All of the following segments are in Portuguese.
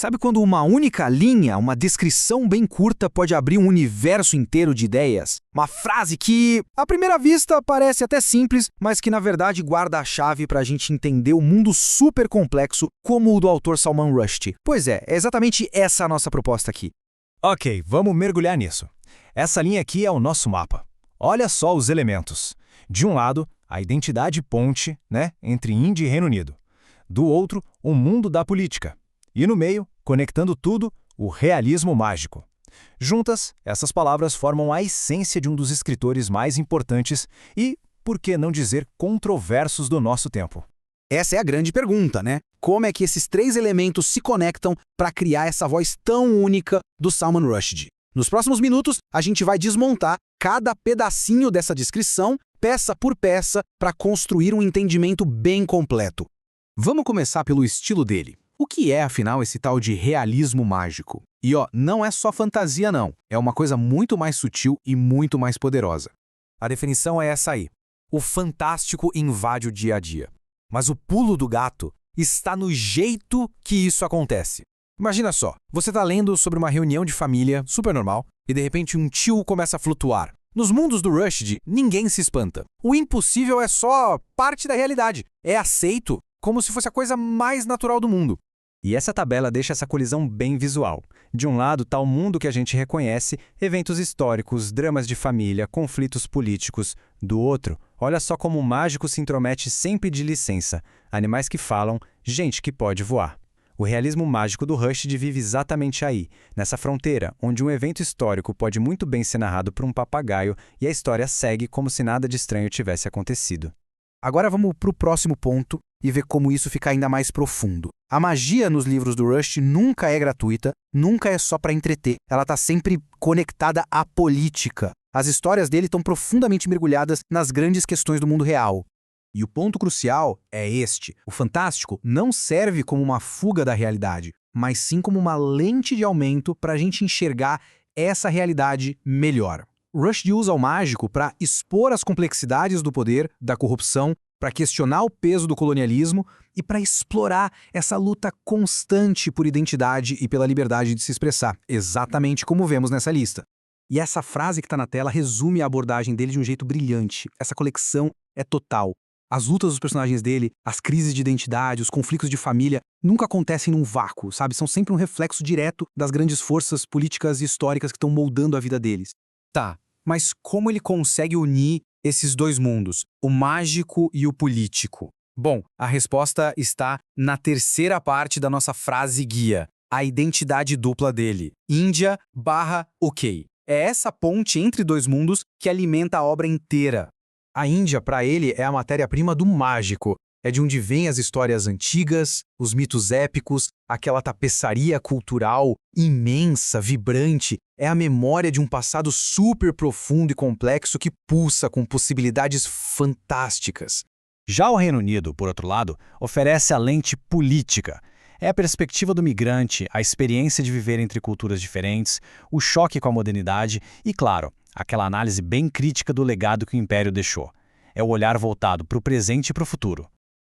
Sabe quando uma única linha, uma descrição bem curta pode abrir um universo inteiro de ideias? Uma frase que, à primeira vista, parece até simples, mas que na verdade guarda a chave para a gente entender o mundo super complexo como o do autor Salman Rushdie. Pois é exatamente essa a nossa proposta aqui. Ok, vamos mergulhar nisso. Essa linha aqui é o nosso mapa. Olha só os elementos. De um lado, a identidade ponte, entre Índia e Reino Unido. Do outro, o mundo da política. E no meio, conectando tudo, o realismo mágico. Juntas, essas palavras formam a essência de um dos escritores mais importantes e, por que não dizer, controversos do nosso tempo. Essa é a grande pergunta, né? Como é que esses três elementos se conectam para criar essa voz tão única do Salman Rushdie? Nos próximos minutos, a gente vai desmontar cada pedacinho dessa descrição, peça por peça, para construir um entendimento bem completo. Vamos começar pelo estilo dele. O que é, afinal, esse tal de realismo mágico? E, não é só fantasia, não. É uma coisa muito mais sutil e muito mais poderosa. A definição é essa aí. O fantástico invade o dia a dia. Mas o pulo do gato está no jeito que isso acontece. Imagina só, você está lendo sobre uma reunião de família super normal e de repente um tio começa a flutuar. Nos mundos do Rushdie, ninguém se espanta. O impossível é só parte da realidade. É aceito como se fosse a coisa mais natural do mundo. E essa tabela deixa essa colisão bem visual. De um lado está o mundo que a gente reconhece, eventos históricos, dramas de família, conflitos políticos. Do outro, olha só como o mágico se intromete sem pedir licença. Animais que falam, gente que pode voar. O realismo mágico do Rushdie vive exatamente aí, nessa fronteira, onde um evento histórico pode muito bem ser narrado por um papagaio e a história segue como se nada de estranho tivesse acontecido. Agora vamos para o próximo ponto e ver como isso fica ainda mais profundo. A magia nos livros do Rushdie nunca é gratuita, nunca é só para entreter. Ela está sempre conectada à política. As histórias dele estão profundamente mergulhadas nas grandes questões do mundo real. E o ponto crucial é este. O fantástico não serve como uma fuga da realidade, mas sim como uma lente de aumento para a gente enxergar essa realidade melhor. Rushdie usa o mágico para expor as complexidades do poder, da corrupção, para questionar o peso do colonialismo e para explorar essa luta constante por identidade e pela liberdade de se expressar, exatamente como vemos nessa lista. E essa frase que está na tela resume a abordagem dele de um jeito brilhante. Essa coleção é total. As lutas dos personagens dele, as crises de identidade, os conflitos de família, nunca acontecem num vácuo, sabe? São sempre um reflexo direto das grandes forças políticas e históricas que estão moldando a vida deles. Tá, mas como ele consegue unir esses dois mundos, o mágico e o político? Bom, a resposta está na terceira parte da nossa frase guia, a identidade dupla dele, Índia/OK. É essa ponte entre dois mundos que alimenta a obra inteira. A Índia, para ele, é a matéria-prima do mágico. É de onde vêm as histórias antigas, os mitos épicos, aquela tapeçaria cultural imensa, vibrante. É a memória de um passado super profundo e complexo que pulsa com possibilidades fantásticas. Já o Reino Unido, por outro lado, oferece a lente política. É a perspectiva do migrante, a experiência de viver entre culturas diferentes, o choque com a modernidade e, claro, aquela análise bem crítica do legado que o Império deixou. É o olhar voltado para o presente e para o futuro.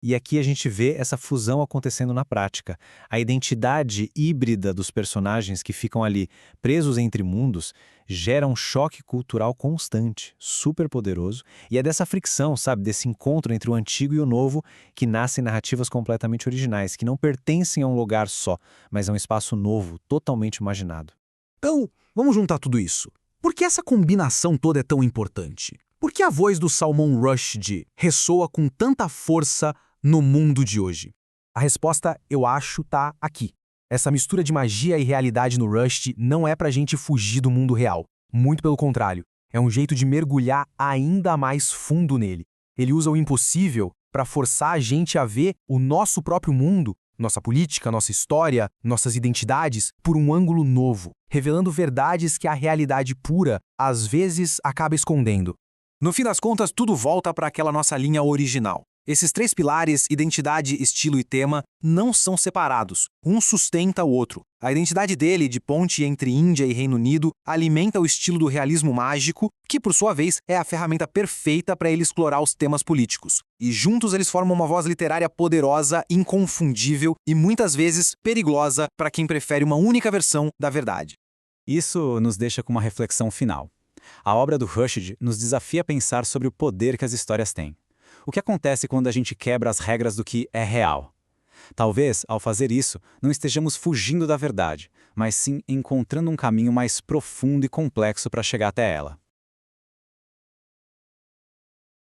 E aqui a gente vê essa fusão acontecendo na prática. A identidade híbrida dos personagens que ficam ali presos entre mundos gera um choque cultural constante, super poderoso, e é dessa fricção, sabe, desse encontro entre o antigo e o novo que nascem narrativas completamente originais, que não pertencem a um lugar só, mas a um espaço novo, totalmente imaginado. Então, vamos juntar tudo isso. Por que essa combinação toda é tão importante? Por que a voz do Salman Rushdie ressoa com tanta força no mundo de hoje? A resposta, eu acho, tá aqui. Essa mistura de magia e realidade no Rushdie não é pra gente fugir do mundo real. Muito pelo contrário, é um jeito de mergulhar ainda mais fundo nele. Ele usa o impossível para forçar a gente a ver o nosso próprio mundo, nossa política, nossa história, nossas identidades, por um ângulo novo, revelando verdades que a realidade pura, às vezes, acaba escondendo. No fim das contas, tudo volta para aquela nossa linha original. Esses três pilares, identidade, estilo e tema, não são separados. Um sustenta o outro. A identidade dele, de ponte entre Índia e Reino Unido, alimenta o estilo do realismo mágico, que, por sua vez, é a ferramenta perfeita para ele explorar os temas políticos. E juntos eles formam uma voz literária poderosa, inconfundível e, muitas vezes, perigosa para quem prefere uma única versão da verdade. Isso nos deixa com uma reflexão final. A obra do Rushdie nos desafia a pensar sobre o poder que as histórias têm. O que acontece quando a gente quebra as regras do que é real? Talvez, ao fazer isso, não estejamos fugindo da verdade, mas sim encontrando um caminho mais profundo e complexo para chegar até ela.